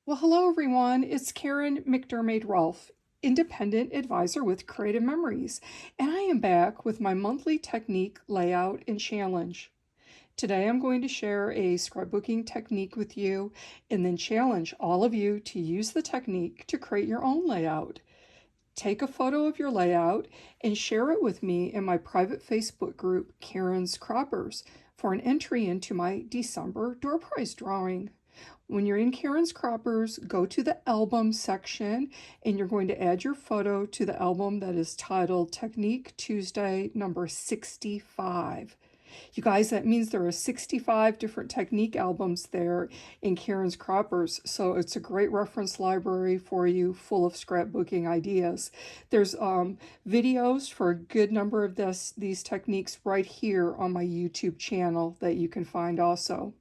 Well, hello everyone. It's Karen McDermott Rolfe, independent advisor with Creative Memories, and I am back with my monthly technique layout and challenge. Today I'm going to share a scrapbooking technique with you and then challenge all of you to use the technique to create your own layout. Take a photo of your layout and share it with me in my private Facebook group, Karen's Croppers, for an entry into my December door prize drawing. When you're in Karen's Croppers, go to the album section and you're going to add your photo to the album that is titled Technique Tuesday number 65. You guys, that means there are 65 different technique albums there in Karen's Croppers, so it's a great reference library for you, full of scrapbooking ideas. There's videos for a good number of these techniques right here on my YouTube channel that you can find also.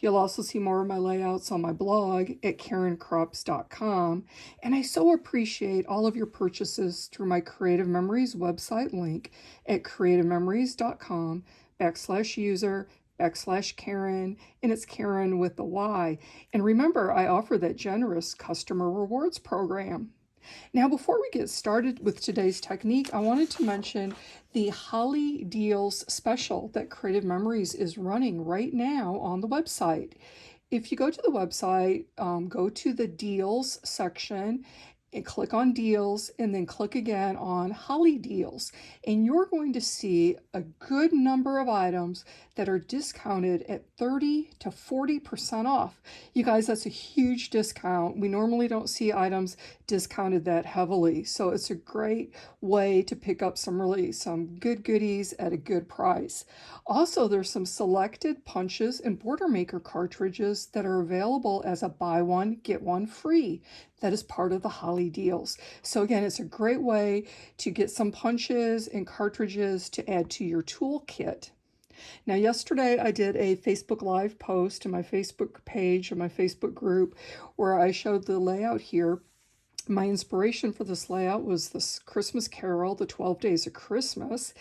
You'll also see more of my layouts on my blog at karencrops.com, and I so appreciate all of your purchases through my Creative Memories website link at creativememories.com/user/Karen, and it's Karen with the Y. And remember, I offer that generous customer rewards program. Now, before we get started with today's technique, I wanted to mention the Holly Deals special that Creative Memories is running right now on the website. If you go to the website, go to the Deals section and click on Deals and then click again on Holly Deals. And you're going to see a good number of items that are discounted at 30 to 40% off. You guys, that's a huge discount. We normally don't see items discounted that heavily. So it's a great way to pick up some good goodies at a good price. Also, there's some selected punches and border maker cartridges that are available as a buy one, get one free. That is part of the Holly Deals. So again, it's a great way to get some punches and cartridges to add to your toolkit. Now, yesterday I did a Facebook Live post in my Facebook page and my Facebook group where I showed the layout here. My inspiration for this layout was this Christmas Carol, the 12 Days of Christmas,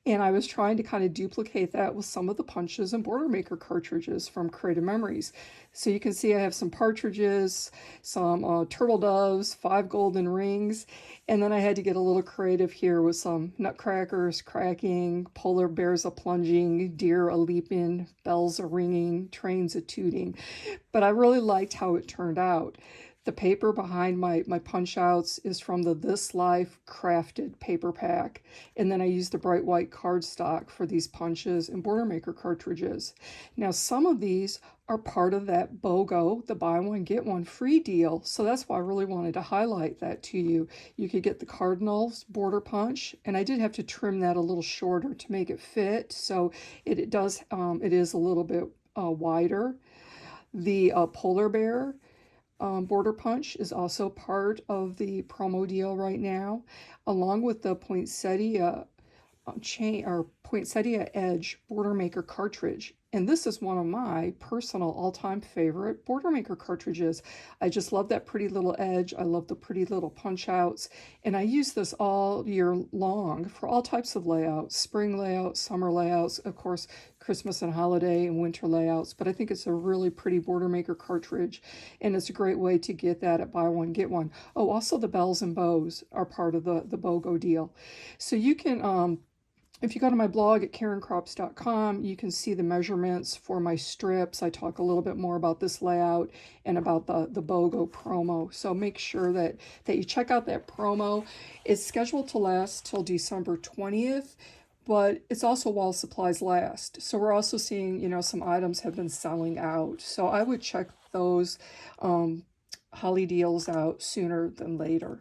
and I was trying to kind of duplicate that with some of the punches and border maker cartridges from Creative Memories. So you can see I have some partridges, some turtle doves, 5 golden rings, and then I had to get a little creative here with some nutcrackers cracking, polar bears a-plunging, deer a-leaping, bells a-ringing, trains a-tooting. But I really liked how it turned out. The paper behind my punch outs is from the This Life Crafted paper pack. And then I used the bright white cardstock for these punches and border maker cartridges. Now, some of these are part of that BOGO, the buy one, get one free deal. So that's why I really wanted to highlight that to you. You could get the Cardinals border punch, and I did have to trim that a little shorter to make it fit. So it is a little bit wider. The polar bear border punch is also part of the promo deal right now, along with the poinsettia chain or poinsettia edge border maker cartridge. And this is one of my personal all-time favorite border maker cartridges. I just love that pretty little edge. I love the pretty little punch outs. And I use this all year long for all types of layouts, spring layouts, summer layouts, of course, Christmas and holiday and winter layouts. But I think it's a really pretty border maker cartridge. And it's a great way to get that at buy one, get one. Oh, also the bells and bows are part of the BOGO deal. So you can if you go to my blog at karencrops.com, you can see the measurements for my strips. I talk a little bit more about this layout and about the BOGO promo. So make sure that you check out that promo. It's scheduled to last till December 20th, but it's also while supplies last. So we're also seeing, some items have been selling out. So I would check those Holly deals out sooner than later.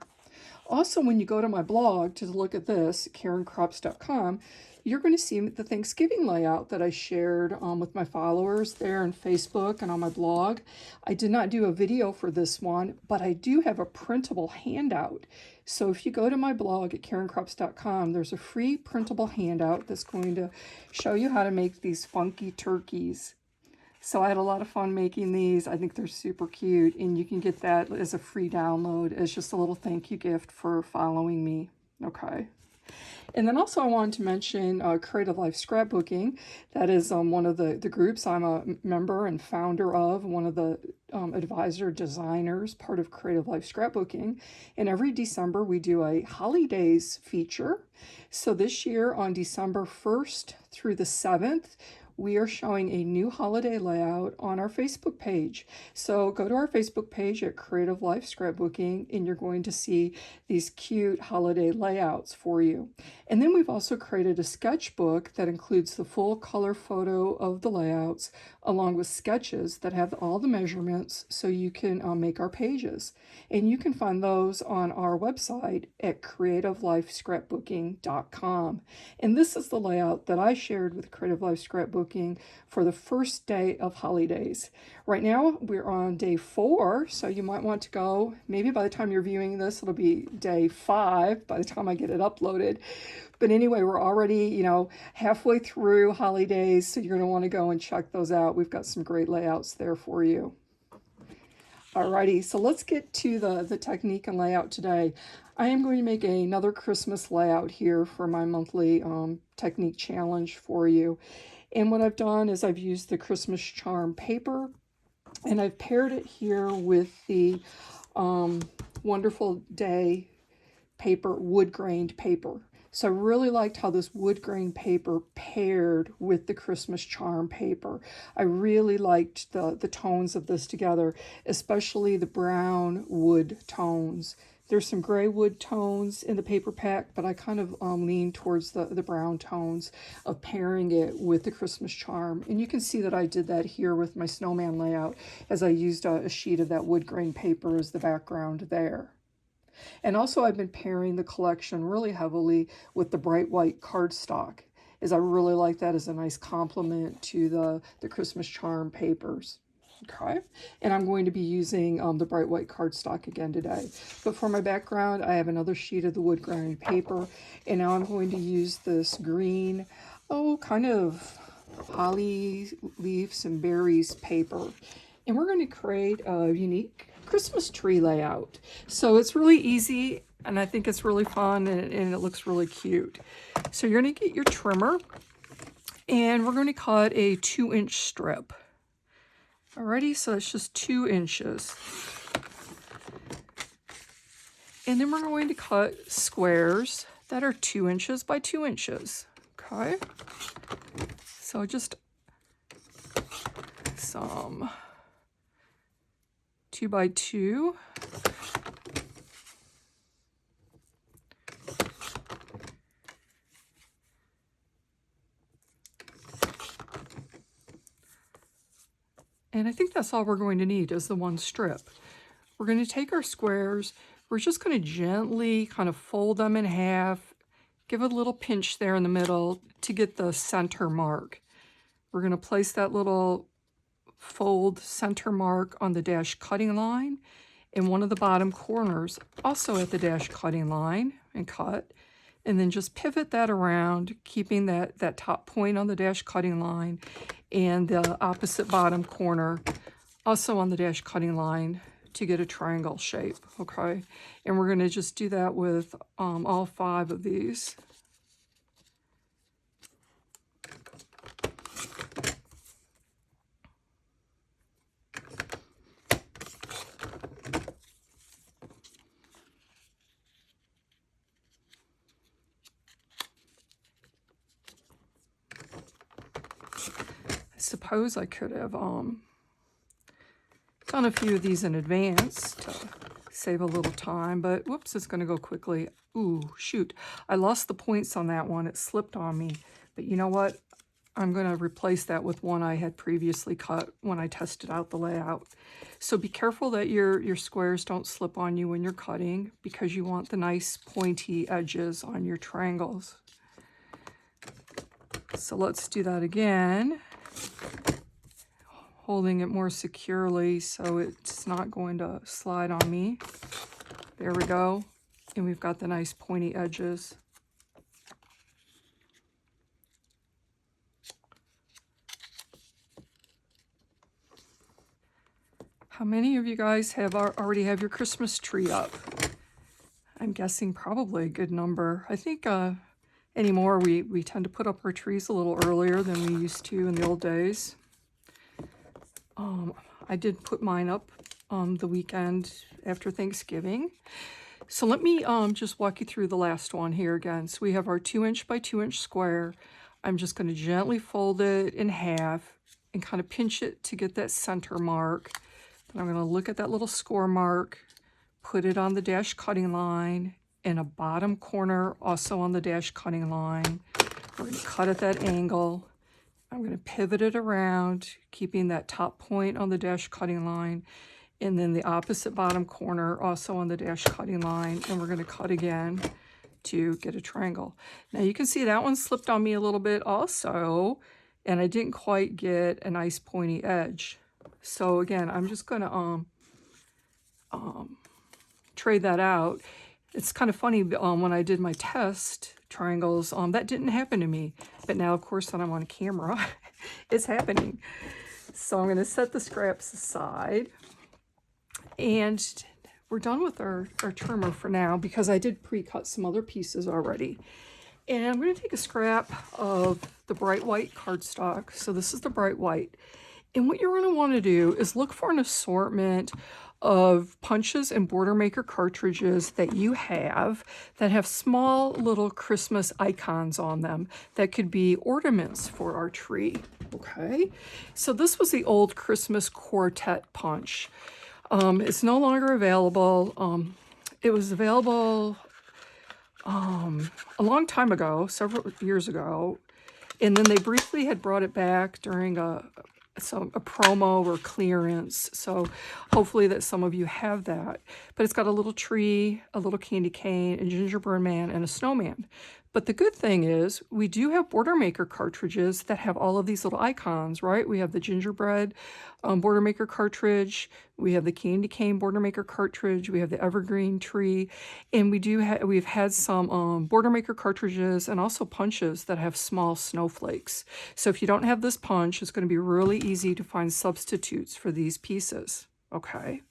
Also, when you go to my blog to look at this, karencrops.com, you're going to see the Thanksgiving layout that I shared with my followers there on Facebook and on my blog. I did not do a video for this one, but I do have a printable handout. So if you go to my blog at karencrops.com, there's a free printable handout that's going to show you how to make these funky turkeys. So I had a lot of fun making these. I think they're super cute, and you can get that as a free download as just a little thank you gift for following me. Okay. And then also I wanted to mention Creative Life Scrapbooking. That is one of the groups I'm a member and founder of, one of the advisor designers, part of Creative Life Scrapbooking. And every December we do a holidays feature. So this year on December 1st through the 7th, we are showing a new holiday layout on our Facebook page. So go to our Facebook page at Creative Life Scrapbooking and you're going to see these cute holiday layouts for you. And then we've also created a sketchbook that includes the full color photo of the layouts along with sketches that have all the measurements so you can make our pages. And you can find those on our website at creativelifescrapbooking.com. And this is the layout that I shared with Creative Life Scrapbooking for the first day of holidays. Right now we're on day 4, so you might want to go, maybe by the time you're viewing this, it'll be day 5 by the time I get it uploaded. But anyway, we're already, halfway through holidays, so you're going to want to go and check those out. We've got some great layouts there for you. Alrighty, so let's get to the technique and layout today. I am going to make another Christmas layout here for my monthly technique challenge for you. And what I've done is I've used the Christmas charm paper, and I've paired it here with the Wonderful Day paper, wood grained paper. So I really liked how this wood grain paper paired with the Christmas charm paper. I really liked the tones of this together, especially the brown wood tones. There's some gray wood tones in the paper pack, but I kind of lean towards the brown tones of pairing it with the Christmas charm. And you can see that I did that here with my snowman layout as I used a sheet of that wood grain paper as the background there. And also I've been pairing the collection really heavily with the bright white cardstock, as I really like that as a nice complement to the Christmas charm papers. Okay, and I'm going to be using the bright white cardstock again today. But for my background, I have another sheet of the wood grain paper, and now I'm going to use this green, kind of holly leaves and berries paper. And we're going to create a unique Christmas tree layout. So it's really easy, and I think it's really fun, and it looks really cute. So you're going to get your trimmer, and we're going to cut a 2-inch strip. Alrighty, so it's just 2 inches. And then we're going to cut squares that are 2 inches by 2 inches. Okay, so just some 2 by 2. And I think that's all we're going to need is the one strip. We're going to take our squares. We're just going to gently kind of fold them in half, give it a little pinch there in the middle to get the center mark. We're going to place that little fold center mark on the dash cutting line in one of the bottom corners, also at the dash cutting line, and cut. And then just pivot that around, keeping that top point on the dash cutting line and the opposite bottom corner also on the dash cutting line to get a triangle shape, okay? And we're going to just do that with all 5 of these. Suppose I could have done a few of these in advance to save a little time, but whoops, it's going to go quickly. Ooh, shoot. I lost the points on that one. It slipped on me. But you know what? I'm going to replace that with one I had previously cut when I tested out the layout. So be careful that your squares don't slip on you when you're cutting, because you want the nice pointy edges on your triangles. So let's do that again, holding it more securely so it's not going to slide on me. There we go. And we've got the nice pointy edges. How many of you guys have already have your Christmas tree up? I'm guessing probably a good number. I think anymore we tend to put up our trees a little earlier than we used to in the old days. I did put mine up the weekend after Thanksgiving. So let me just walk you through the last one here again. So we have our 2" by 2" square. I'm just going to gently fold it in half and kind of pinch it to get that center mark. Then I'm going to look at that little score mark, put it on the dash cutting line, and a bottom corner also on the dash cutting line. We're going to cut at that angle. I'm going to pivot it around, keeping that top point on the dash cutting line, and then the opposite bottom corner also on the dash cutting line, and we're going to cut again to get a triangle. Now you can see that one slipped on me a little bit also, and I didn't quite get a nice pointy edge. So again, I'm just going to trade that out. It's kind of funny, when I did my test triangles, that didn't happen to me. But now, of course, that I'm on camera, it's happening. So I'm going to set the scraps aside. And we're done with our trimmer for now because I did pre-cut some other pieces already. And I'm going to take a scrap of the bright white cardstock. So this is the bright white. And what you're going to want to do is look for an assortment of punches and border maker cartridges that you have that have small little Christmas icons on them that could be ornaments for our tree. Okay, so this was the old Christmas quartet punch. It's no longer available. It was available a long time ago, several years ago, and then they briefly had brought it back during a promo or clearance. So hopefully that some of you have that. But it's got a little tree, a little candy cane, a gingerbread man, and a snowman. But the good thing is we do have border maker cartridges that have all of these little icons, right? We have the gingerbread border maker cartridge, we have the candy cane border maker cartridge, we have the evergreen tree, and we've had some border maker cartridges and also punches that have small snowflakes. So if you don't have this punch, it's going to be really easy to find substitutes for these pieces. Okay.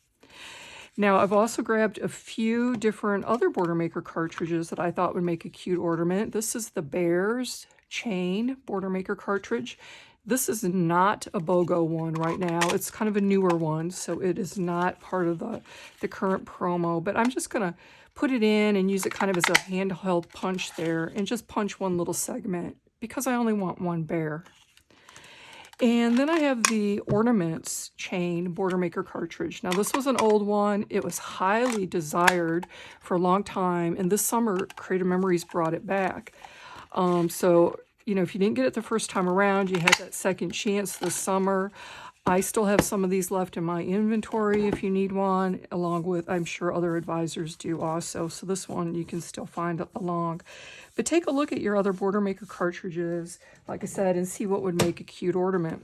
Now, I've also grabbed a few different other border maker cartridges that I thought would make a cute ornament. This is the Bears Chain border maker cartridge. This is not a BOGO one right now. It's kind of a newer one, so it is not part of the current promo. But I'm just going to put it in and use it kind of as a handheld punch there and just punch one little segment because I only want one bear. And then I have the Ornaments Chain border maker cartridge. Now this was an old one. It was highly desired for a long time, and this summer Creative Memories brought it back. So, you know, if you didn't get it the first time around, you had that second chance this summer. I still have some of these left in my inventory if you need one, along with, I'm sure other advisors do also. So this one you can still find along. But take a look at your other border maker cartridges, like I said, and see what would make a cute ornament.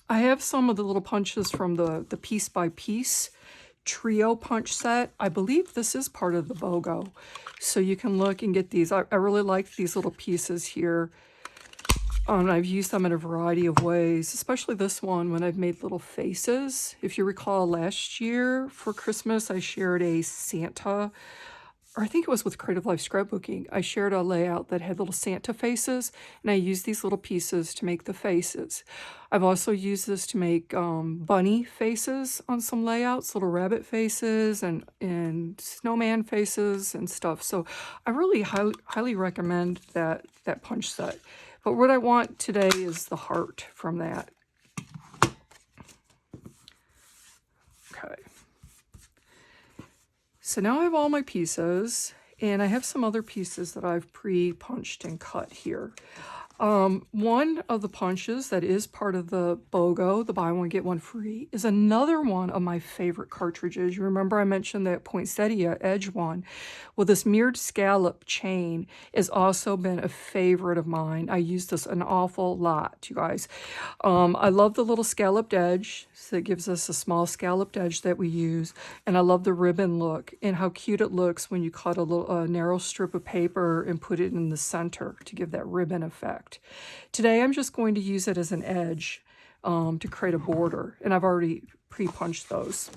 I have some of the little punches from the piece by piece trio punch set. I believe this is part of the BOGO. So you can look and get these. I really like these little pieces here. I've used them in a variety of ways, especially this one when I've made little faces. If you recall last year for Christmas, I shared a Santa, or I think it was with Creative Life Scrapbooking. I shared a layout that had little Santa faces, and I used these little pieces to make the faces. I've also used this to make bunny faces on some layouts, little rabbit faces and snowman faces and stuff. So I really highly recommend that punch set. But what I want today is the heart from that. Okay. So now I have all my pieces, and I have some other pieces that I've pre-punched and cut here. One of the punches that is part of the BOGO, the buy one, get one free, is another one of my favorite cartridges. You remember I mentioned that poinsettia edge one? Well, this mirrored scallop chain has also been a favorite of mine. I use this an awful lot, you guys. I love the little scalloped edge, so it gives us a small scalloped edge that we use, and I love the ribbon look and how cute it looks when you cut a narrow strip of paper and put it in the center to give that ribbon effect. Today I'm just going to use it as an edge to create a border, and I've already pre-punched those.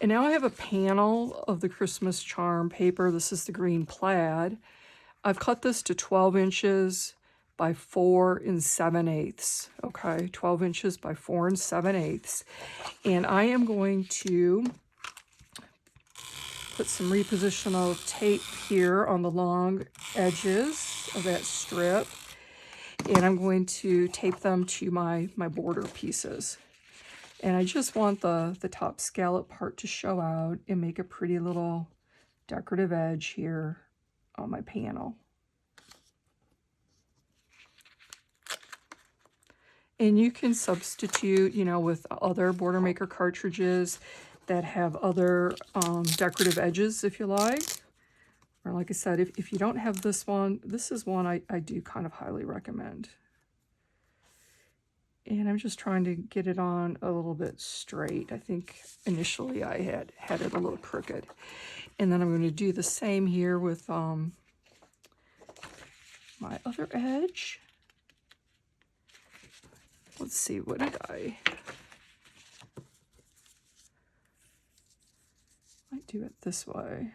And now I have a panel of the Christmas charm paper. This is the green plaid. I've cut this to 12 inches by 4 7/8. Okay, 12 inches by 4 7/8. And I am going to put some repositional tape here on the long edges of that strip. And I'm going to tape them to my border pieces. And I just want the top scallop part to show out and make a pretty little decorative edge here on my panel. And you can substitute, you know, with other Border Maker cartridges that have other decorative edges if you like. Or like I said, if you don't have this one, this is one I do kind of highly recommend. And I'm just trying to get it on a little bit straight. I think initially I had it a little crooked. And then I'm going to do the same here with my other edge. Let's see, what did I do it this way.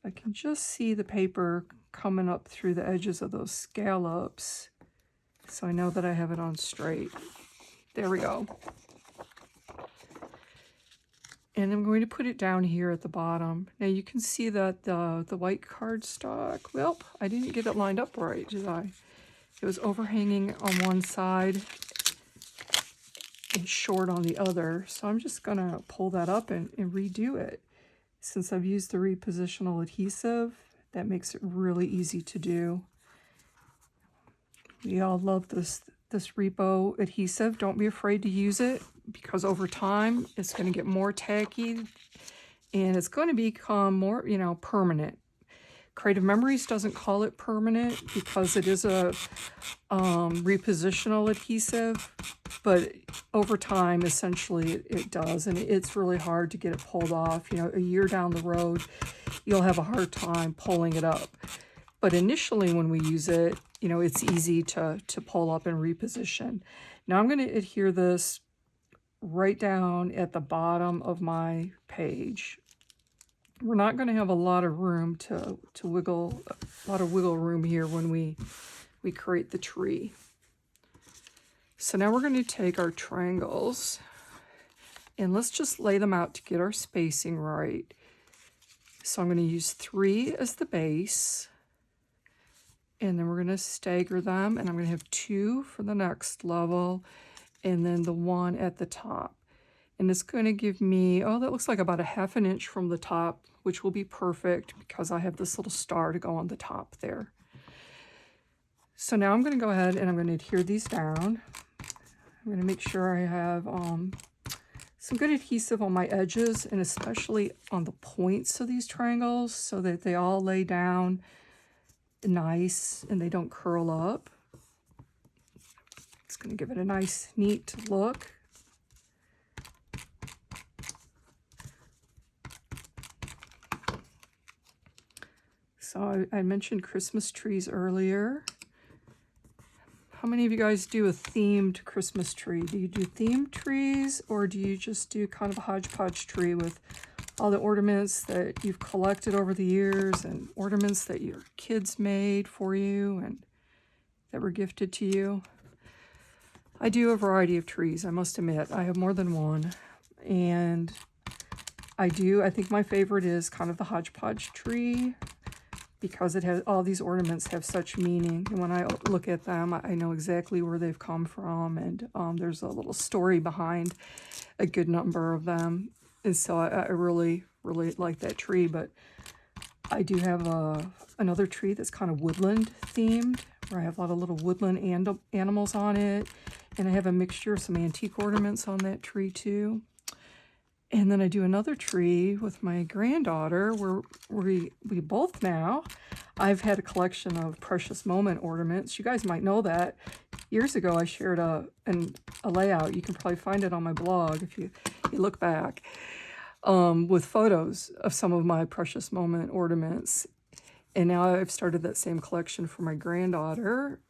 I can just see the paper coming up through the edges of those scallops, so I know that I have it on straight. There we go. And I'm going to put it down here at the bottom. Now you can see that the white cardstock, well, I didn't get it lined up right, did I? It was overhanging on one side and short on the other. So I'm just gonna pull that up and redo it. Since I've used the repositional adhesive, that makes it really easy to do. We all love this repo adhesive. Don't be afraid to use it, because over time it's going to get more tacky and it's going to become more, you know, permanent. Creative Memories doesn't call it permanent because it is a repositional adhesive, but over time, essentially, it does, and it's really hard to get it pulled off. You know, a year down the road, you'll have a hard time pulling it up. But initially, when we use it, you know, it's easy to pull up and reposition. Now I'm going to adhere this right down at the bottom of my page. We're not going to have a lot of room to wiggle, a lot of wiggle room here when we create the tree. So now we're going to take our triangles and let's just lay them out to get our spacing right. So I'm going to use 3 as the base, and then we're going to stagger them, and I'm going to have 2 for the next level, and then the 1 at the top. And it's going to give me, oh, that looks like about a 1/2 inch from the top, which will be perfect because I have this little star to go on the top there. So now I'm going to go ahead and I'm going to adhere these down. I'm going to make sure I have some good adhesive on my edges and especially on the points of these triangles so that they all lay down nice and they don't curl up. It's going to give it a nice, neat look. So I mentioned Christmas trees earlier. How many of you guys do a themed Christmas tree? Do you do themed trees, or do you just do kind of a hodgepodge tree with all the ornaments that you've collected over the years and ornaments that your kids made for you and that were gifted to you? I do a variety of trees, I must admit. I have more than one. And I think my favorite is kind of the hodgepodge tree, because it has all these ornaments have such meaning, and when I look at them, I know exactly where they've come from, and there's a little story behind a good number of them, and so I really like that tree. But I do have another tree that's kind of woodland themed, where I have a lot of little woodland animals on it, and I have a mixture of some antique ornaments on that tree too. And then I do another tree with my granddaughter where we both now, I've had a collection of precious moment ornaments. You guys might know that. Years ago, I shared a layout. You can probably find it on my blog if you look back, with photos of some of my precious moment ornaments. And now I've started that same collection for my granddaughter.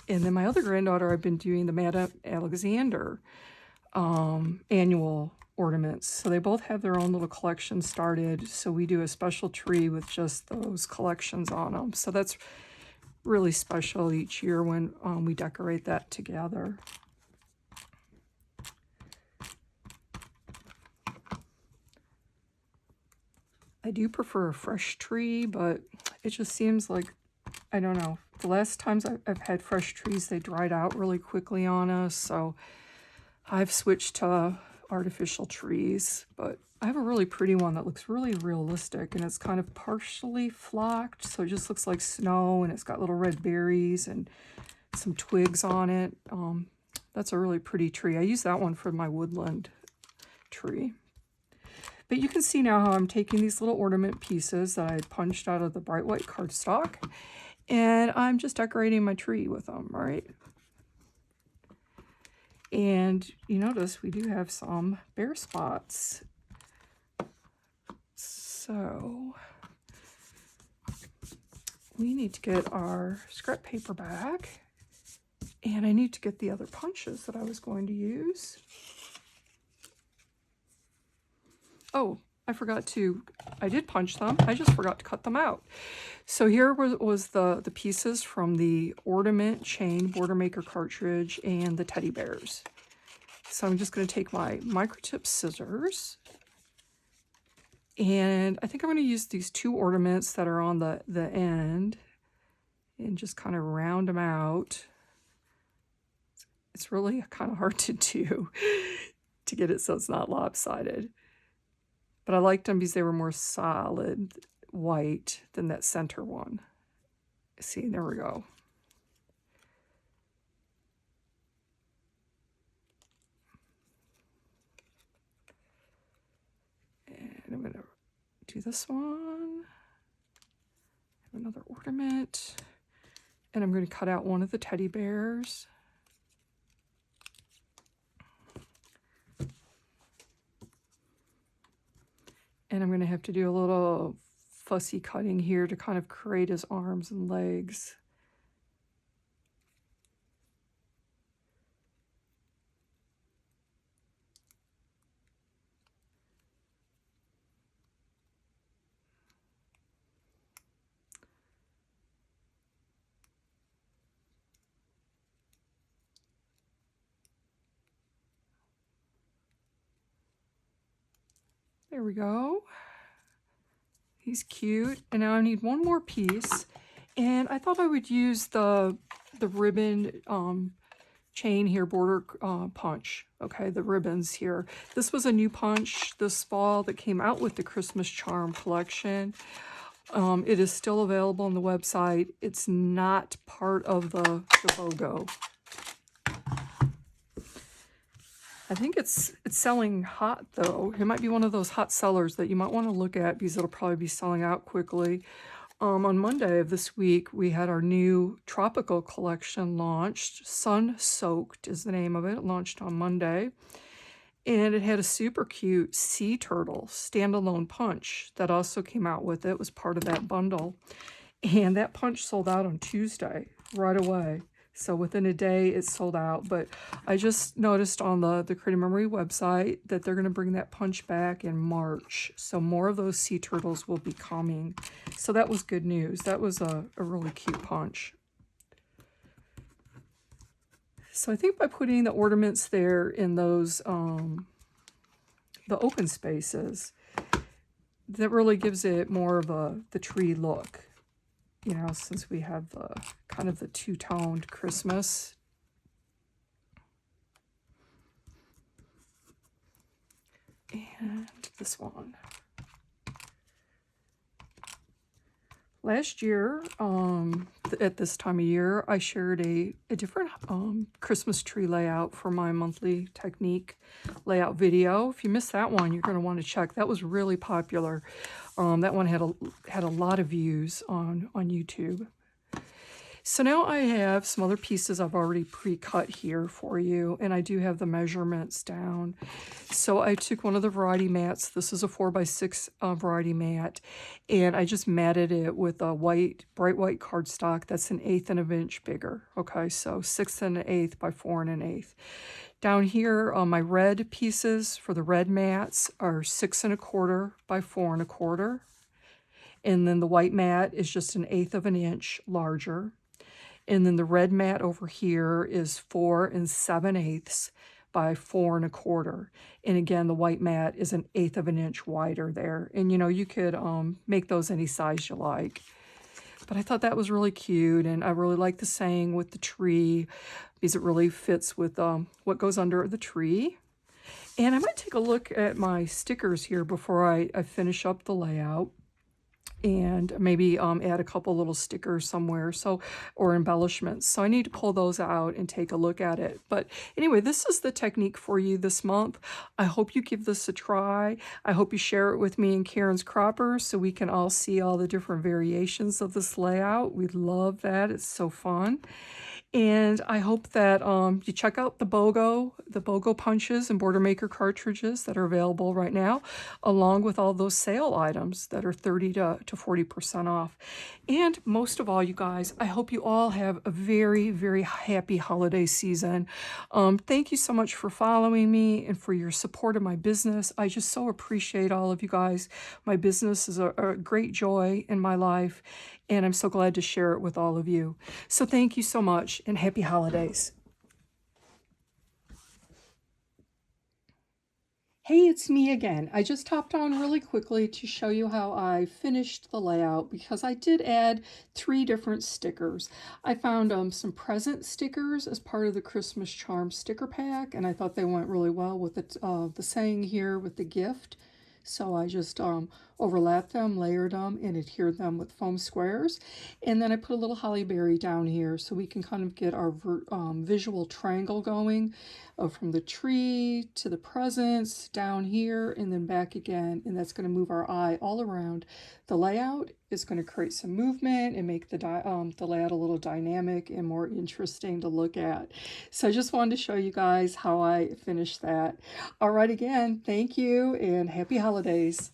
And then my other granddaughter, I've been doing the Madame Alexander annual ornaments. So they both have their own little collection started. So we do a special tree with just those collections on them. So that's really special each year when we decorate that together. I do prefer a fresh tree, but it just seems like, I don't know, the last times I've had fresh trees, they dried out really quickly on us, so I've switched to artificial trees. But I have a really pretty one that looks really realistic, and it's kind of partially flocked, so it just looks like snow, and it's got little red berries and some twigs on it. That's a really pretty tree. I use that one for my woodland tree. But you can see now how I'm taking these little ornament pieces that I punched out of the bright white cardstock, and I'm just decorating my tree with them, right? And you notice we do have some bare spots. So we need to get our scrap paper back, and I need to get the other punches that I was going to use. Oh, I did punch them. I just forgot to cut them out. So here was the pieces from the ornament chain border maker cartridge and the teddy bears. So I'm just going to take my microtip scissors, and I think I'm going to use these two ornaments that are on the end and just kind of round them out. It's really kind of hard to do to get it so it's not lopsided. But I liked them because they were more solid white than that center one. See, there we go. And I'm going to do this one. Have another ornament. And I'm going to cut out one of the teddy bears. And I'm going to have to do a little fussy cutting here to kind of create his arms and legs. There we go. He's cute. And now I need one more piece. And I thought I would use the ribbon chain here, border punch. Okay, the ribbons here. This was a new punch this fall that came out with the Christmas Charm collection. It is still available on the website. It's not part of the BOGO. I think it's selling hot, though. It might be one of those hot sellers that you might want to look at because it'll probably be selling out quickly. On Monday of this week, we had our new tropical collection launched. Sun Soaked is the name of it. It launched on Monday. And it had a super cute sea turtle standalone punch that also came out with it. It was part of that bundle. And that punch sold out on Tuesday right away. So within a day, it sold out. But I just noticed on the Creative Memory website that they're going to bring that punch back in March. So more of those sea turtles will be coming. So that was good news. That was a really cute punch. So I think by putting the ornaments there in those, the open spaces, that really gives it more of the tree look. You know, since we have the kind of the two-toned Christmas. And this one. Last year, at this time of year, I shared a different Christmas tree layout for my monthly technique layout video. If you missed that one, you're going to want to check. That was really popular. That one had a lot of views on YouTube. So now I have some other pieces I've already pre-cut here for you, and I do have the measurements down. So I took one of the variety mats. This is a 4x6 variety mat, and I just matted it with a bright white cardstock that's 1/8 of an inch bigger. Okay, so 6 1/8 by 4 1/8. Down here, my red pieces for the red mats are 6¼ by 4¼ and then the white mat is just 1/8 of an inch larger. And then the red mat over here is 4 7/8 by 4¼ and again the white mat is 1/8 of an inch wider there. And you know, you could make those any size you like. But I thought that was really cute, and I really like the saying with the tree because it really fits with what goes under the tree. And I might take a look at my stickers here before I finish up the layout and maybe add a couple little stickers somewhere, so, or embellishments. So I need to pull those out and take a look at it. But anyway, this is the technique for you this month. I hope you give this a try. I hope you share it with me and Karen's Croppers so we can all see all the different variations of this layout. We love that. It's so fun. And I hope that you check out the BOGO punches and Border Maker cartridges that are available right now, along with all those sale items that are 30 to 40% off. And most of all, you guys, I hope you all have a very, very happy holiday season. Thank you so much for following me and for your support of my business. I just so appreciate all of you guys. My business is a great joy in my life, and I'm so glad to share it with all of you. So thank you so much, and happy holidays. Hey, it's me again. I just hopped on really quickly to show you how I finished the layout because I did add 3 different stickers. I found some present stickers as part of the Christmas Charm sticker pack, and I thought they went really well with the saying here with the gift. So I just overlapped them, layered them, and adhered them with foam squares. And then I put a little holly berry down here so we can kind of get our visual triangle going from the tree to the presents down here and then back again. And that's going to move our eye all around. The layout is going to create some movement and make the layout a little dynamic and more interesting to look at. So I just wanted to show you guys how I finished that. All right, again, thank you and happy holidays.